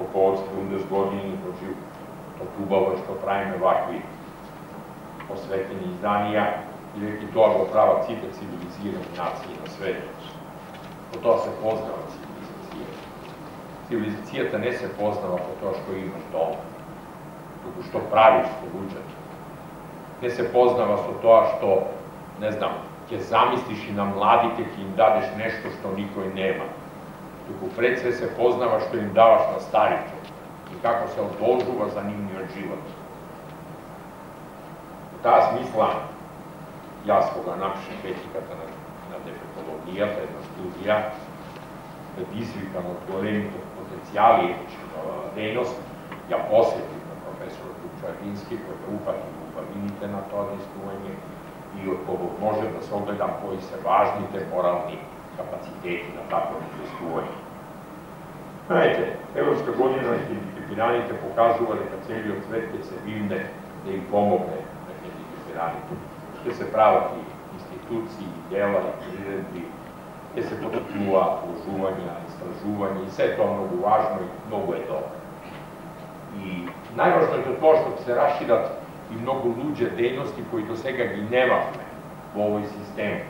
rukovodstvu Bundesgodini, od klubova što pravime ovakvi posveteni izdanija, i rekli to je prava cita civilizirane nacije na svetu. Po to se poznava civilizacija. Civilizacijata ne se poznava po to što imaš doma, dok što praviš što luđaš. Ne se poznava po to što, ne znam, ke zamisliš i namladite ki im dadeš nešto što niko i nema. Dok pred sve se poznava što im davaš na staricu i kako se odožuva zanimljiv život. U ta smisla, ja svoga napišem etikata na defektologija, to je jedna studija, pred izvikama od golemitog potencijali etičkog dejnost, ja posjetim na profesora Čučardinski, koji da upatim upavinite na to odnesnuvanje i od koga može da se ogledam koji se važni te moralni kapaciteti na takvo odnesnuvanje. Znajte, Evropska godina hendikepiranite pokazuje da celi od svetke se bivne da im pomogne na hendikepiranite. Gde se pravati instituciji, dela i priredbi, gde se potopljuva uložuvanja, istražuvanja i sve to mnogo važno i mnogo je dobro. I najvažno je to što se raširat i mnogo luđe dejnosti koji do svega gi nemamo u ovoj sistemu,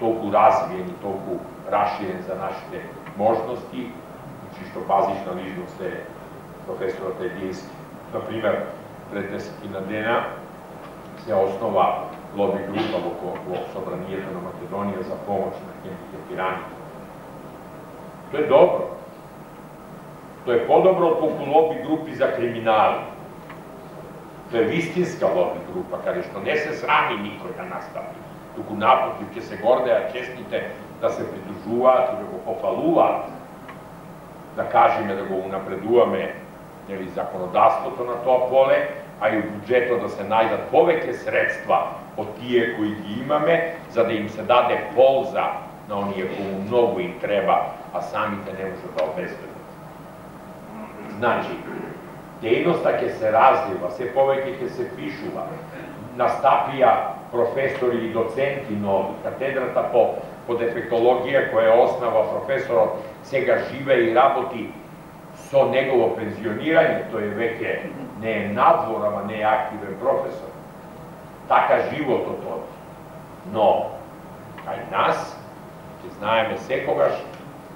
toliko razvijen i toliko raširen za naše možnosti, znači što paziš na ličnosti profesora Tedinski. Naprimer, pred 10 dana se osnova lobby grupa oko Sobranijeta na Makedonija za pomoć na hendikepiranima. To je dobro. To je podobro od lobby grupi za kriminali. To je vistinska lobby grupa, kada što ne se srami niko da nastavi. Dok u naprotiv će se gordeja čestite da se pridružuvat i da go pofaluvat, da kažeme da go unapreduvame zakonodavstvo to na to pole, a i u budžetu da se najdat poveke sredstva od tije koji gi imame, za da im se dade polza na onije komu mnogo im treba, a sami te ne može da obezbede. Znači, dejnost ke se razliva, sve poveke ke se pišuva, nastapija profesori i docenti novi, katedrata po defektologije koja je osnova profesora svega žive i raboti so njegovo penzioniranje, to je veke ne nadvorama, ne aktiven profesor. Taka život od toga. No, kaj nas, če znajeme sekogaš,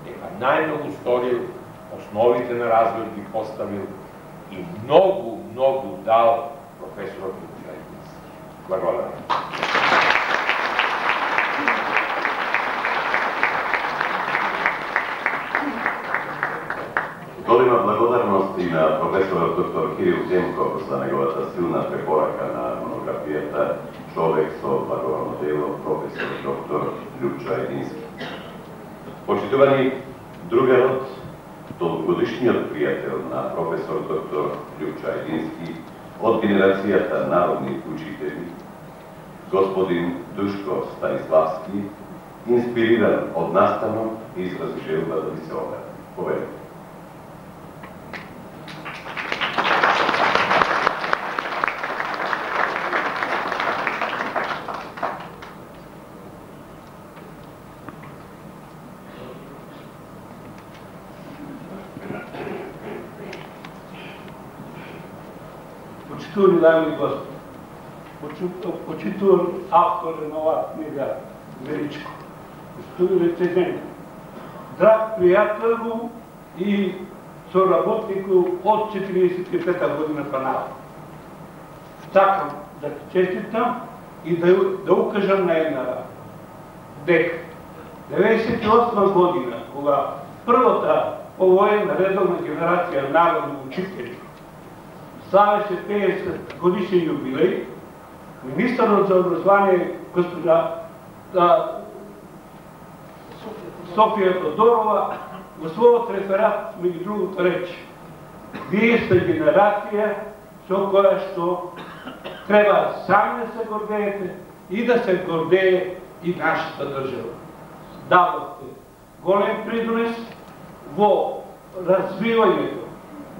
neka najmnogu storil, osnovite na razvoj bi postavil i mnogu dal profesor Čučardinski. Blagodaran. Golema благодарност и на професорот доктор Кирил Земков за неговата силна препорака на монографијата Човек со благородно дело, професор доктор Лјупчо Ајдински. Почитувани другарот, долгогодишниот пријател на професор доктор Лјупчо Ајдински од генерацијата народни учители, господин Душко Станиславски, инспириран од настанот, изрази желба да ви се обрати. Поведете. Почитувани дами и господи, почитуван автор на ова книга Величко, почитувани рецензенти, драг пријателу и соработнику од 45-та година па наваму. Сакам да ти честитам и да укажам на една дека 98 година, кога првата повоена редовна генерација народни учители славеше 50 годишен юбилеј, министарот за образование госпожа Софија Тодорова во својот реферат, меѓу другото рече: вие сте генерација со која што треба сами да се гордеете и да се гордее и нашата држава. Дадовте голем придонес во развивањето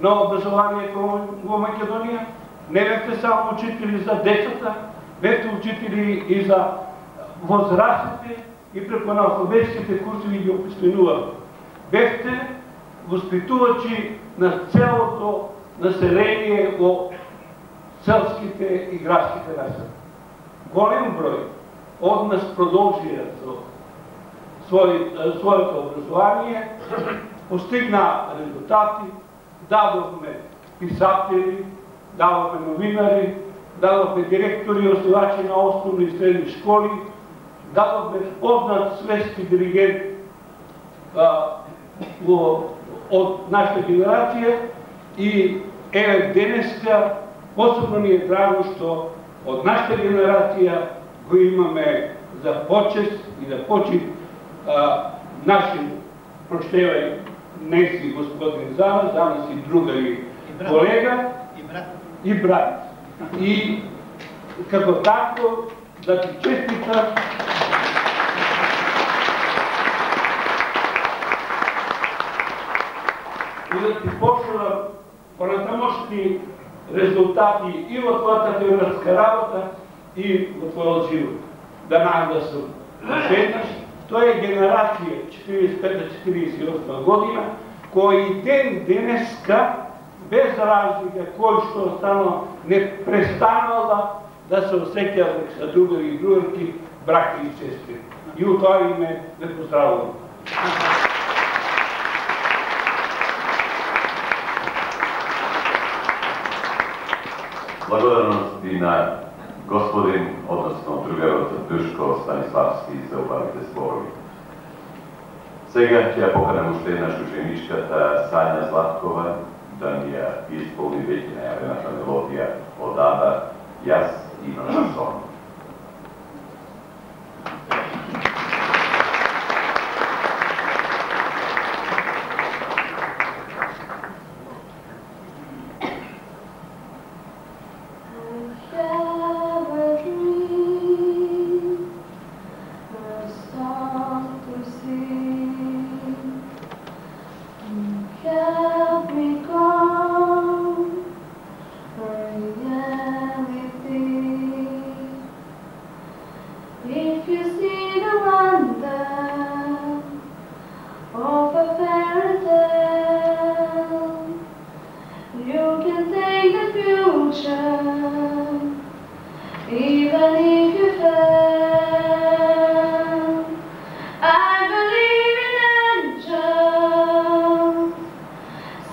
на образованието во Македонија. Не бевте само учители за децата, бевте учители и за возрастите и преку на алфабетските курсови ги описменували. Бевте възпитувачи на цялото население во селските и градските места. Голем број од нас продолжија своето образование, постигна резултати, дадохме писатели, дадохме новинари, дадохме директори и основачи на основни и средни школи, дадохме познат светски диригент од нашата генерација и еве денеска посебно ни е драго што од нашата генерација го имаме за почест и да почит нашим, проштевај, не си господин за нас и друга и колега и брат. И како тако да ти честитам и да ти пожелам понатамошни резултати и во твојата теоретска работа и во твојот живот. Да нагласам веднаш, тоа е генерација 45-48 година, кој ден денеска, без разлика кој што останал, не престанала да се осеќа за другари и другарки, браќа и сестри. И у тоа име ве поздравувам. Благодарности на господин, односно другарот Душко Станиславски за убавите зборови. Сега ќе ја поканам уште една ученичката Сања Златкова да ни ја исполни веќе најавената мелодија од Ада "Јас имам сон".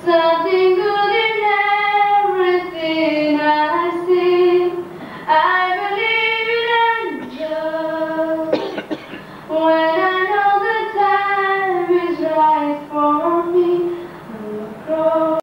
Something